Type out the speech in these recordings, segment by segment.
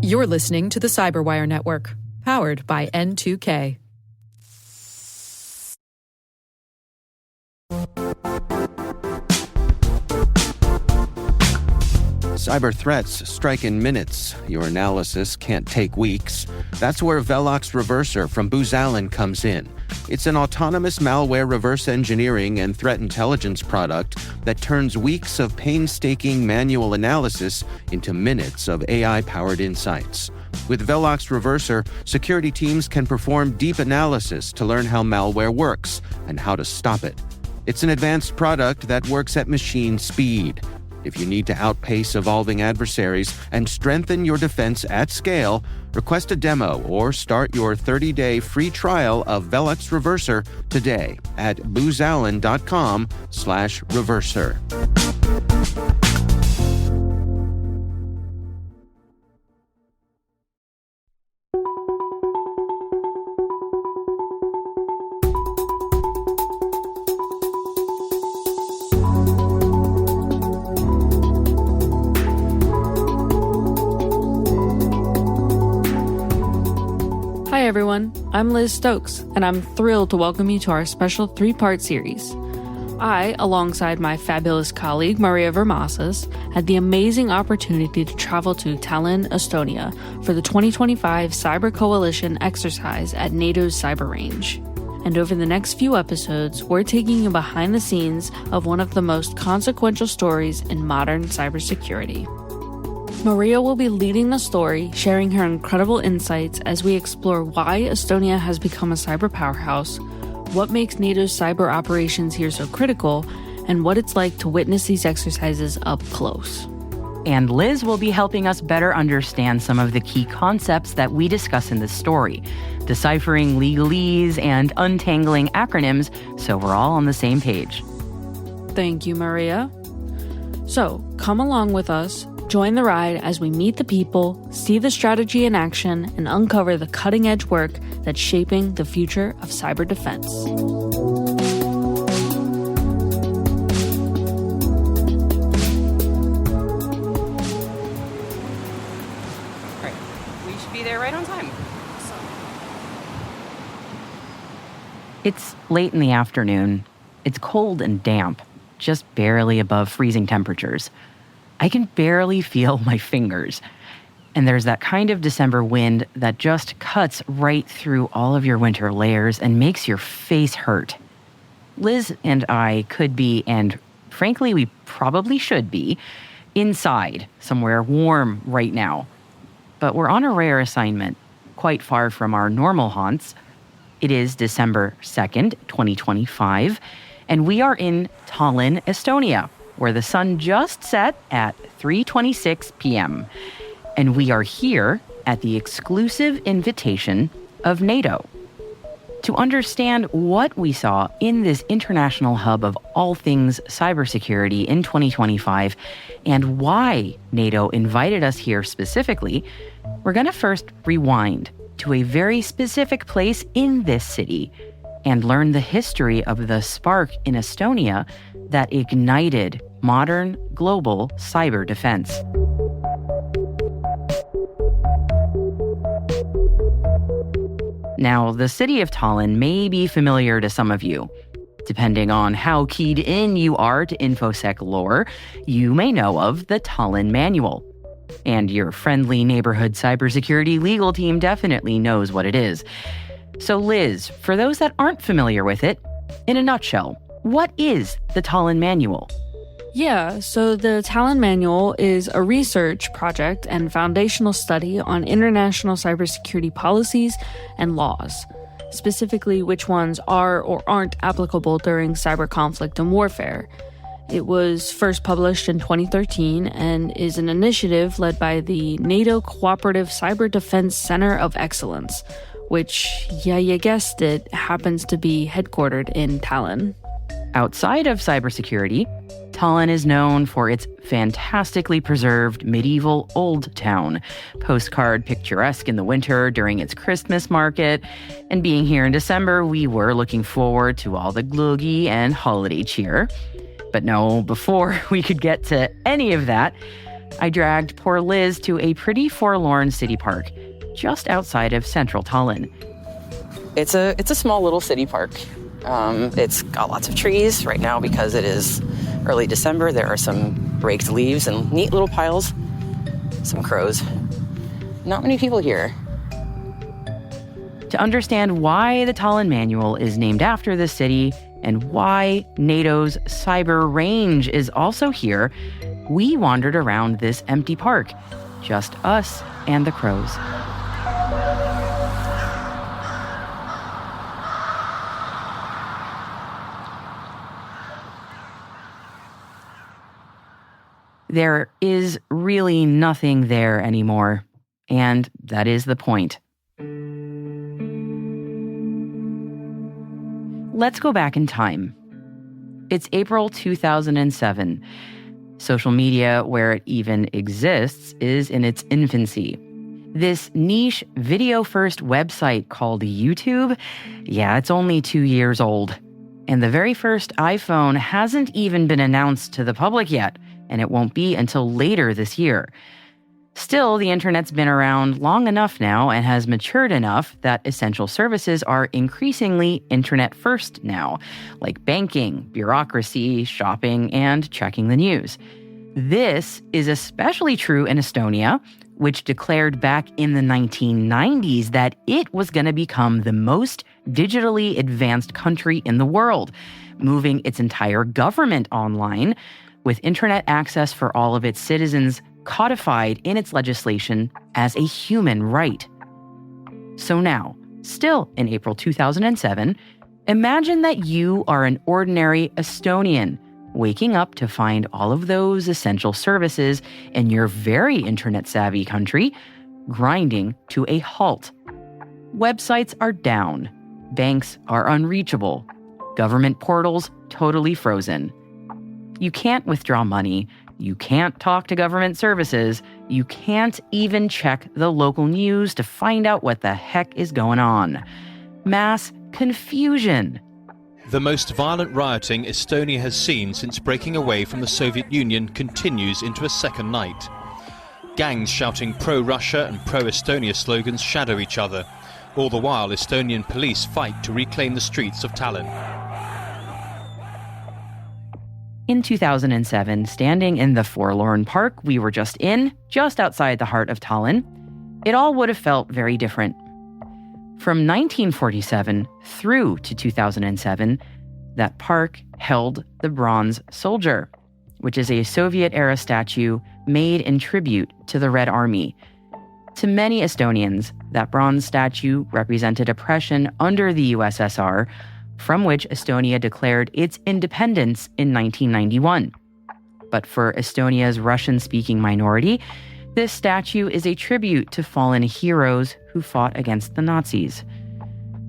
You're listening to the Cyberwire Network, powered by N2K. Cyber threats strike in minutes. Your analysis can't take weeks. That's where Velox Reverser from Booz Allen comes in. It's an autonomous malware reverse engineering and threat intelligence product that turns weeks of painstaking manual analysis into minutes of AI-powered insights. With Velox Reverser, security teams can perform deep analysis to learn how malware works and how to stop it. It's an advanced product that works at machine speed. If you need to outpace evolving adversaries and strengthen your defense at scale, request a demo or start your 30-day free trial of Velox Reverser today at boozallen.com/reverser. Hi everyone, I'm Liz Stokes, and I'm thrilled to welcome you to our special 3-part series. I, alongside my fabulous colleague Maria Vermasas, had the amazing opportunity to travel to Tallinn, Estonia for the 2025 Cyber Coalition exercise at NATO's cyber range. And over the next few episodes, we're taking you behind the scenes of one of the most consequential stories in modern cybersecurity. Maria will be leading the story, sharing her incredible insights as we explore why Estonia has become a cyber powerhouse, what makes NATO's cyber operations here so critical, and what it's like to witness these exercises up close. And Liz will be helping us better understand some of the key concepts that we discuss in this story, deciphering legalese and untangling acronyms so we're all on the same page. Thank you, Maria. So, come along with us. Join the ride as we meet the people, see the strategy in action, and uncover the cutting-edge work that's shaping the future of cyber defense. All right, we should be there right on time. It's late in the afternoon. It's cold and damp, just barely above freezing temperatures. I can barely feel my fingers. And there's that kind of December wind that just cuts right through all of your winter layers and makes your face hurt. Liz and I could be, and frankly we probably should be, inside, somewhere warm right now. But we're on a rare assignment, quite far from our normal haunts. It is December 2nd, 2025, and we are in Tallinn, Estonia, where the sun just set at 3:26 p.m. And we are here at the exclusive invitation of NATO. To understand what we saw in this international hub of all things cybersecurity in 2025 and why NATO invited us here specifically, we're going to first rewind to a very specific place in this city and learn the history of the spark in Estonia that ignited modern global cyber defense. Now, the city of Tallinn may be familiar to some of you. Depending on how keyed in you are to InfoSec lore, you may know of the Tallinn Manual. And your friendly neighborhood cybersecurity legal team definitely knows what it is. So Liz, for those that aren't familiar with it, in a nutshell, what is the Tallinn Manual? Yeah, so the Tallinn Manual is a research project and foundational study on international cybersecurity policies and laws, specifically which ones are or aren't applicable during cyber conflict and warfare. It was first published in 2013 and is an initiative led by the NATO Cooperative Cyber Defense Center of Excellence, which, yeah, you guessed it, happens to be headquartered in Tallinn. Outside of cybersecurity, Tallinn is known for its fantastically preserved medieval old town, postcard picturesque in the winter during its Christmas market, and being here in December, we were looking forward to all the glögi and holiday cheer. But no, before we could get to any of that, I dragged poor Liz to a pretty forlorn city park just outside of central Tallinn. It's a small little city park. It's got lots of trees right now because it is early December. There are some raked leaves and neat little piles. Some crows. Not many people here. To understand why the Tallinn Manual is named after this city and why NATO's cyber range is also here, we wandered around this empty park, just us and the crows. There is really nothing there anymore, and that is the point. Let's go back in time. It's April 2007. Social media, where it even exists, is in its infancy. This niche video-first website called YouTube, it's only 2 years old. And the very first iPhone hasn't even been announced to the public yet, and it won't be until later this year. Still, the internet's been around long enough now and has matured enough that essential services are increasingly internet first now, like banking, bureaucracy, shopping, and checking the news. This is especially true in Estonia, which declared back in the 1990s that it was going to become the most digitally advanced country in the world, moving its entire government online, with internet access for all of its citizens codified in its legislation as a human right. So now, still in April 2007, imagine that you are an ordinary Estonian waking up to find all of those essential services in your very internet-savvy country grinding to a halt. Websites are down. Banks are unreachable. Government portals totally frozen. You can't withdraw money. You can't talk to government services. You can't even check the local news to find out what the heck is going on. Mass confusion. The most violent rioting Estonia has seen since breaking away from the Soviet Union continues into a second night. Gangs shouting pro-Russia and pro-Estonia slogans shadow each other. All the while, Estonian police fight to reclaim the streets of Tallinn. In 2007, standing in the forlorn park we were just in, just outside the heart of Tallinn, it all would have felt very different. From 1947 through to 2007, that park held the Bronze Soldier, which is a Soviet-era statue made in tribute to the Red Army. To many Estonians, that bronze statue represented oppression under the USSR, from which Estonia declared its independence in 1991. But for Estonia's Russian-speaking minority, this statue is a tribute to fallen heroes who fought against the Nazis.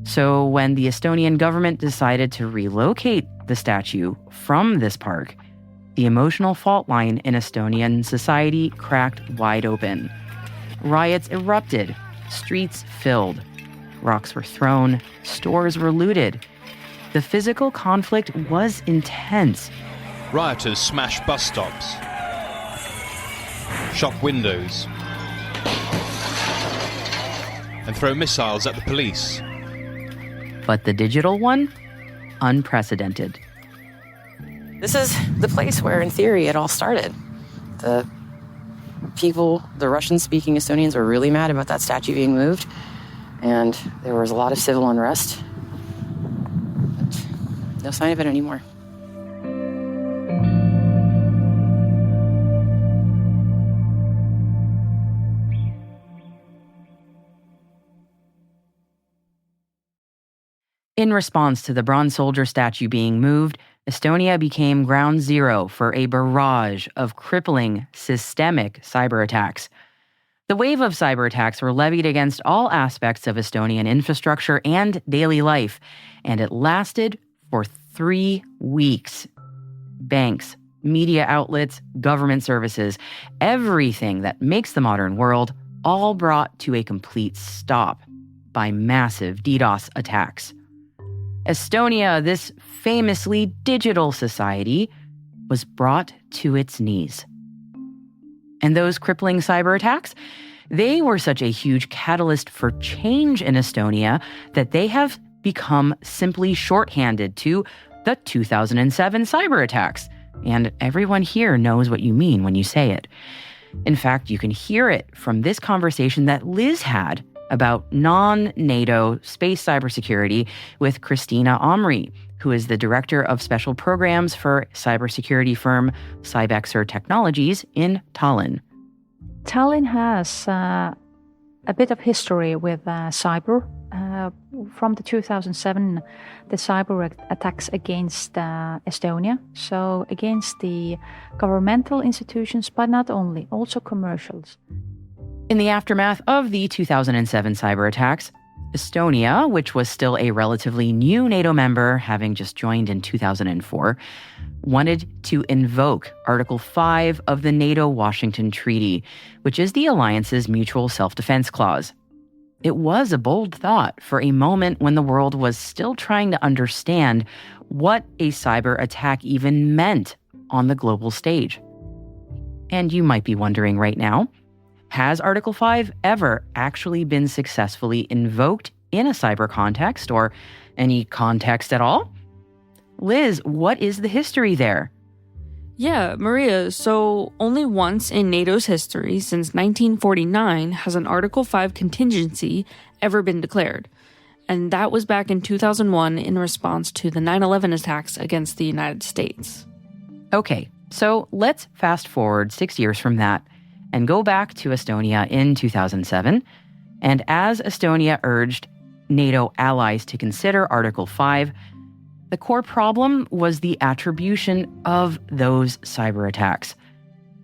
So when the Estonian government decided to relocate the statue from this park, the emotional fault line in Estonian society cracked wide open. Riots erupted, streets filled, rocks were thrown, stores were looted. The physical conflict was intense. Rioters smash bus stops, shop windows, and throw missiles at the police. But the digital one? Unprecedented. This is the place where, in theory, it all started. The people, the Russian-speaking Estonians, were really mad about that statue being moved, and there was a lot of civil unrest. But no sign of it anymore. In response to the Bronze Soldier statue being moved, Estonia became ground zero for a barrage of crippling, systemic cyber attacks. The wave of cyber attacks were levied against all aspects of Estonian infrastructure and daily life, and it lasted for 3 weeks. Banks, media outlets, government services, everything that makes the modern world, all brought to a complete stop by massive DDoS attacks. Estonia, this famously digital society, was brought to its knees. And those crippling cyber attacks, they were such a huge catalyst for change in Estonia that they have become simply shorthanded to the 2007 cyber attacks. And everyone here knows what you mean when you say it. In fact, you can hear it from this conversation that Liz had about non-NATO space cybersecurity with Christina Omri, who is the director of special programs for cybersecurity firm Cybexer Technologies in Tallinn. Tallinn has a bit of history with cyber. From the 2007, the cyber attacks against Estonia, so against the governmental institutions, but not only, also commercials. In the aftermath of the 2007 cyber attacks, Estonia, which was still a relatively new NATO member, having just joined in 2004, wanted to invoke Article 5 of the NATO-Washington Treaty, which is the alliance's mutual self-defense clause. It was a bold thought for a moment when the world was still trying to understand what a cyber attack even meant on the global stage. And you might be wondering right now, has Article 5 ever actually been successfully invoked in a cyber context or any context at all? Liz, what is the history there? Yeah, Maria, so only once in NATO's history since 1949 has an Article 5 contingency ever been declared. And that was back in 2001 in response to the 9/11 attacks against the United States. Okay, so let's fast forward 6 years from that and go back to Estonia in 2007. And as Estonia urged NATO allies to consider Article 5, the core problem was the attribution of those cyber attacks.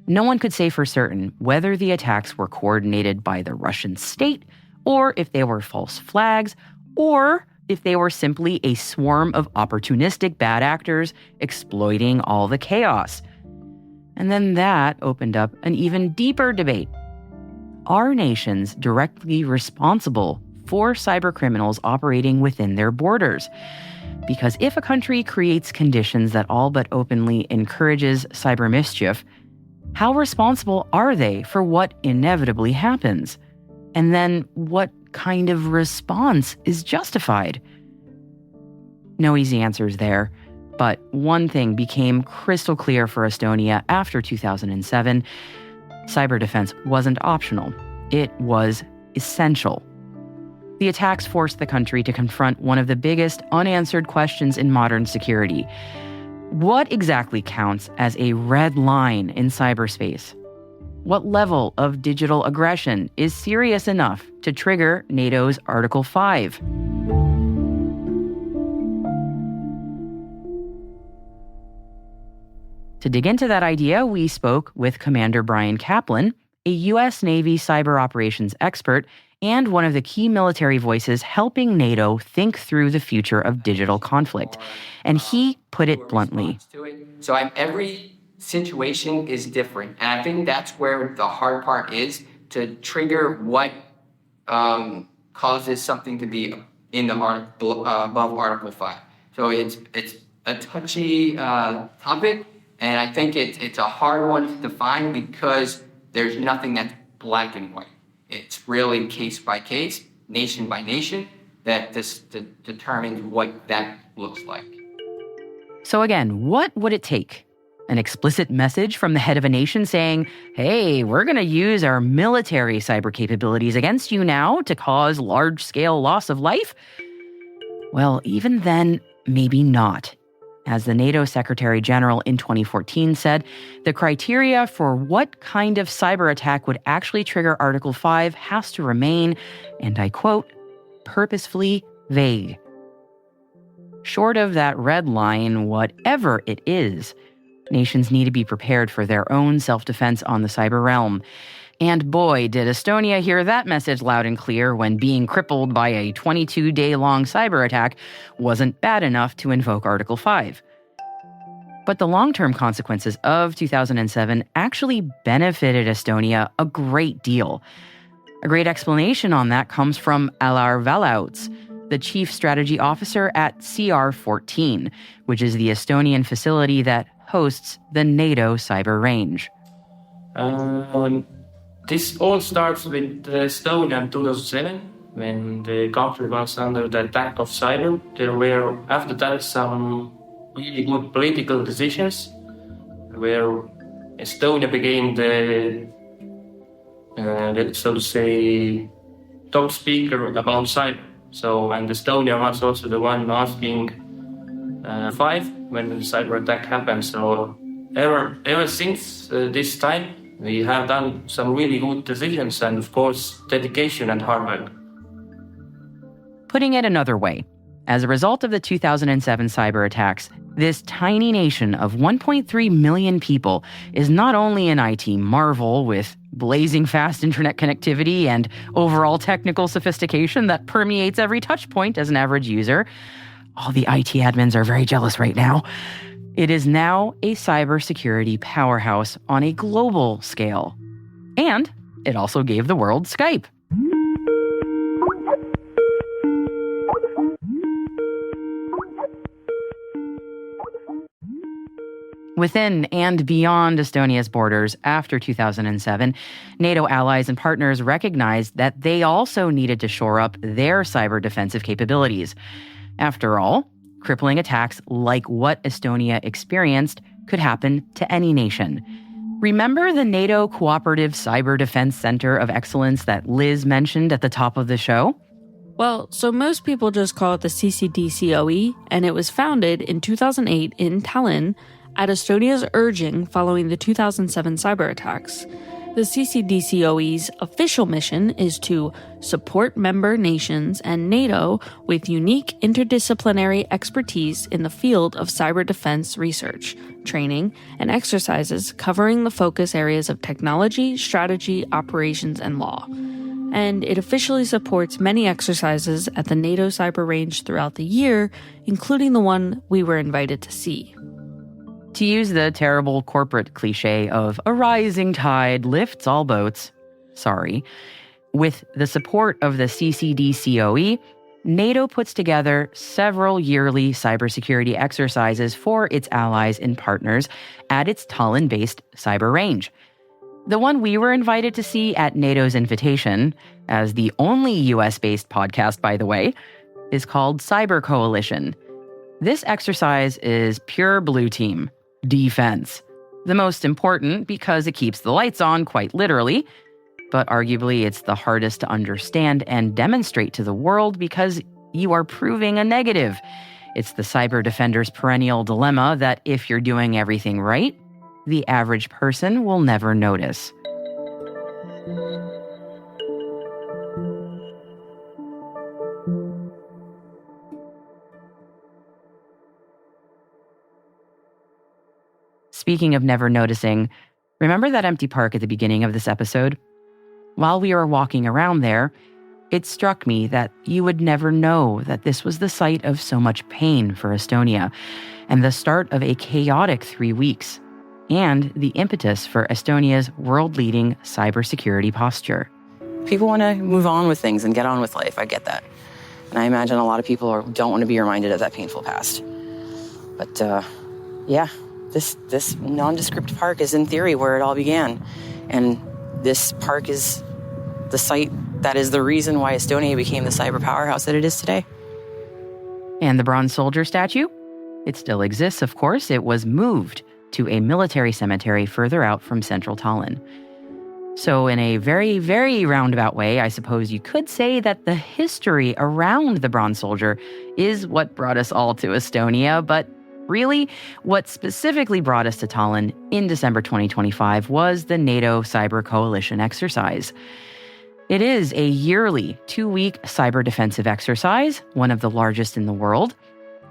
No one could say for certain whether the attacks were coordinated by the Russian state, or if they were false flags, or if they were simply a swarm of opportunistic bad actors exploiting all the chaos. And then that opened up an even deeper debate. Are nations directly responsible for cyber criminals operating within their borders? Because if a country creates conditions that all but openly encourages cyber mischief, how responsible are they for what inevitably happens? And then what kind of response is justified? No easy answers there, but one thing became crystal clear for Estonia after 2007. Cyber defense wasn't optional. It was essential. The attacks forced the country to confront one of the biggest unanswered questions in modern security. What exactly counts as a red line in cyberspace? What level of digital aggression is serious enough to trigger NATO's Article 5? To dig into that idea, we spoke with Commander Brian Kaplan, a U.S. Navy cyber operations expert and one of the key military voices helping NATO think through the future of digital conflict. And he put it bluntly. So every situation is different. And I think that's where the hard part is, to trigger what causes something to be in the above Article 5. So it's a touchy topic, and I think it's a hard one to define because there's nothing that's black and white. It's really case by case, nation by nation, that determines what that looks like. So again, what would it take? An explicit message from the head of a nation saying, hey, we're going to use our military cyber capabilities against you now to cause large-scale loss of life? Well, even then, maybe not. As the NATO Secretary General in 2014 said, the criteria for what kind of cyber attack would actually trigger Article 5 has to remain, and I quote, purposefully vague. Short of that red line, whatever it is, nations need to be prepared for their own self-defense on the cyber realm. And boy, did Estonia hear that message loud and clear when being crippled by a 22-day-long cyber attack wasn't bad enough to invoke Article 5. But the long-term consequences of 2007 actually benefited Estonia a great deal. A great explanation on that comes from Alar Valauts, the chief strategy officer at CR14, which is the Estonian facility that hosts the NATO cyber range. This all starts with Estonia in 2007, when the country was under the attack of cyber. There were, after that, some really good political decisions, where Estonia became the, so to say, top speaker about cyber. So, and Estonia was also the one asking when the cyber attack happened. So, ever since this time, we have done some really good decisions and, of course, dedication and hard work. Putting it another way, as a result of the 2007 cyber attacks, this tiny nation of 1.3 million people is not only an IT marvel with blazing fast internet connectivity and overall technical sophistication that permeates every touch point as an average user. All the IT admins are very jealous right now. It is now a cybersecurity powerhouse on a global scale. And it also gave the world Skype. Within and beyond Estonia's borders after 2007, NATO allies and partners recognized that they also needed to shore up their cyber defensive capabilities. After all, crippling attacks like what Estonia experienced could happen to any nation. Remember the NATO Cooperative Cyber Defense Center of Excellence that Liz mentioned at the top of the show? Well, so most people just call it the CCDCOE, and it was founded in 2008 in Tallinn at Estonia's urging following the 2007 cyber attacks. The CCDCOE's official mission is to support member nations and NATO with unique interdisciplinary expertise in the field of cyber defense research, training, and exercises covering the focus areas of technology, strategy, operations, and law. And it officially supports many exercises at the NATO cyber range throughout the year, including the one we were invited to see. To use the terrible corporate cliche of a rising tide lifts all boats, with the support of the CCDCOE, NATO puts together several yearly cybersecurity exercises for its allies and partners at its Tallinn-based cyber range. The one we were invited to see at NATO's invitation, as the only US-based podcast, by the way, is called Cyber Coalition. This exercise is pure blue team. Defense. The most important because it keeps the lights on, quite literally, but arguably it's the hardest to understand and demonstrate to the world because you are proving a negative. It's the cyber defender's perennial dilemma that if you're doing everything right, the average person will never notice. Speaking of never noticing, remember that empty park at the beginning of this episode? While we were walking around there, it struck me that you would never know that this was the site of so much pain for Estonia and the start of a chaotic 3 weeks, and the impetus for Estonia's world-leading cybersecurity posture. People want to move on with things and get on with life. I get that. And I imagine a lot of people don't want to be reminded of that painful past. But, This nondescript park is in theory where it all began. And this park is the site that is the reason why Estonia became the cyber powerhouse that it is today. And the bronze soldier statue? It still exists, of course. It was moved to a military cemetery further out from central Tallinn. So in a very, very roundabout way, I suppose you could say that the history around the bronze soldier is what brought us all to Estonia, but really, what specifically brought us to Tallinn in December 2025 was the NATO Cyber Coalition exercise. It is a yearly 2-week cyber defensive exercise, one of the largest in the world.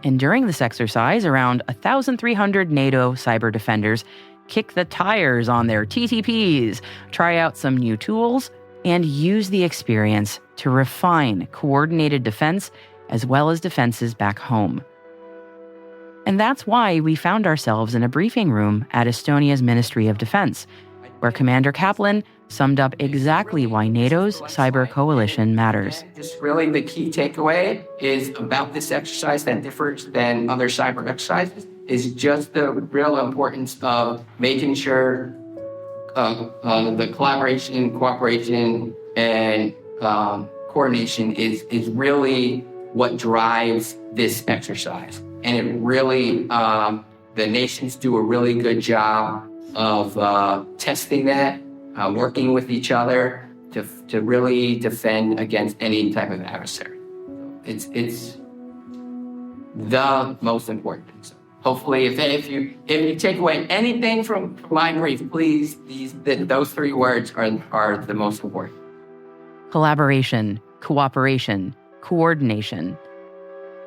And during this exercise, around 1,300 NATO cyber defenders kick the tires on their TTPs, try out some new tools, and use the experience to refine coordinated defense as well as defenses back home. And that's why we found ourselves in a briefing room at Estonia's Ministry of Defense, where Commander Kaplan summed up exactly why NATO's cyber coalition matters. Just really the key takeaway is about this exercise that differs than other cyber exercises is just the real importance of making sure the collaboration, cooperation, and coordination is really what drives this exercise. And it really, the nations do a really good job of testing that, working with each other to really defend against any type of adversary. It's the most important thing. So hopefully, if you take away anything from my brief, please, those three words are the most important. Collaboration, cooperation, coordination.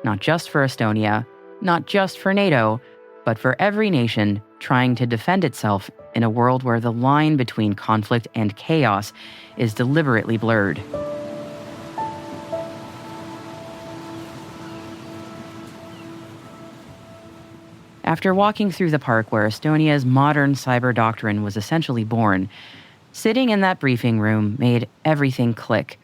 Not just for Estonia, not just for NATO, but for every nation trying to defend itself in a world where the line between conflict and chaos is deliberately blurred. After walking through the park where Estonia's modern cyber doctrine was essentially born, sitting in that briefing room made everything click.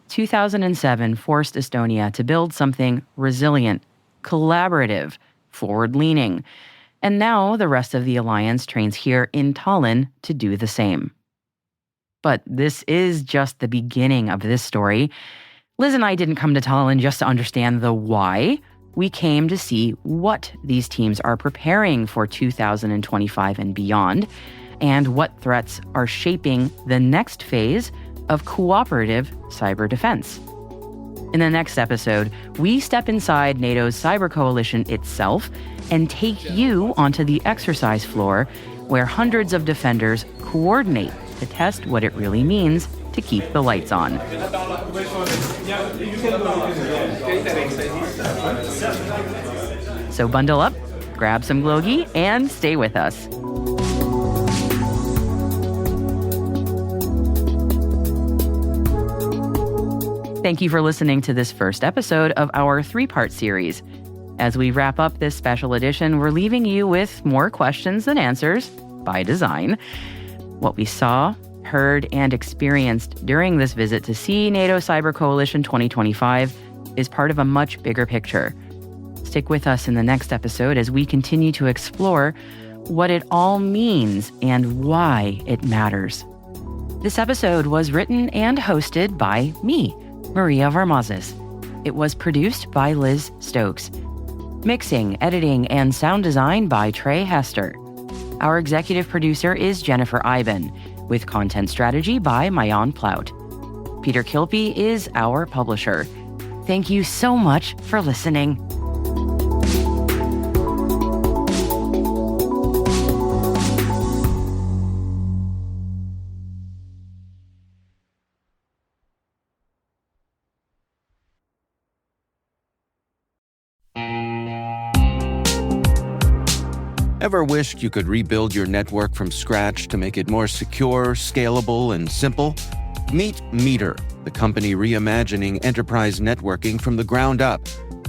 2007 forced Estonia to build something resilient, collaborative, forward-leaning. And now the rest of the alliance trains here in Tallinn to do the same. But this is just the beginning of this story. Liz and I didn't come to Tallinn just to understand the why. We came to see what these teams are preparing for 2025 and beyond, and what threats are shaping the next phase of cooperative cyber defense. In the next episode, we step inside NATO's cyber coalition itself and take you onto the exercise floor where hundreds of defenders coordinate to test what it really means to keep the lights on. So bundle up, grab some Glogi, and stay with us. Thank you for listening to this first episode of our three-part series. As we wrap up this special edition, we're leaving you with more questions than answers, by design. What we saw, heard, and experienced during this visit to see NATO Cyber Coalition 2025 is part of a much bigger picture. Stick with us in the next episode as we continue to explore what it all means and why it matters. This episode was written and hosted by me, Maria Varmazes. It was produced by Liz Stokes. Mixing, editing, and sound design by Trey Hester. Our executive producer is Jennifer Iben, with content strategy by Mayan Plout. Peter Kilpie is our publisher. Thank you so much for listening. Ever wished you could rebuild your network from scratch to make it more secure, scalable, and simple? Meet Meter, the company reimagining enterprise networking from the ground up.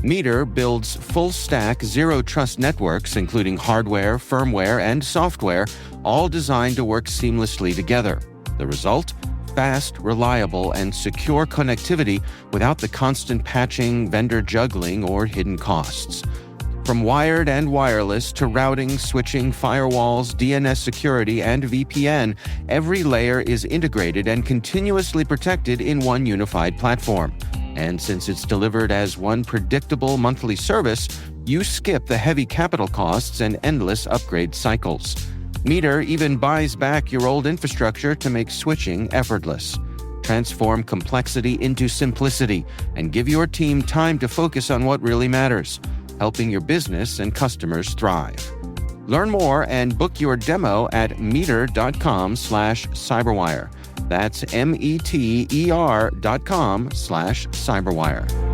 Meter builds full-stack, zero-trust networks, including hardware, firmware, and software, all designed to work seamlessly together. The result? Fast, reliable, and secure connectivity without the constant patching, vendor juggling, or hidden costs. From wired and wireless to routing, switching, firewalls, DNS security, and VPN, every layer is integrated and continuously protected in one unified platform. And since it's delivered as one predictable monthly service, you skip the heavy capital costs and endless upgrade cycles. Meter even buys back your old infrastructure to make switching effortless. Transform complexity into simplicity and give your team time to focus on what really matters, helping your business and customers thrive. Learn more and book your demo at meter.com/cyberwire. That's METER.com/cyberwire.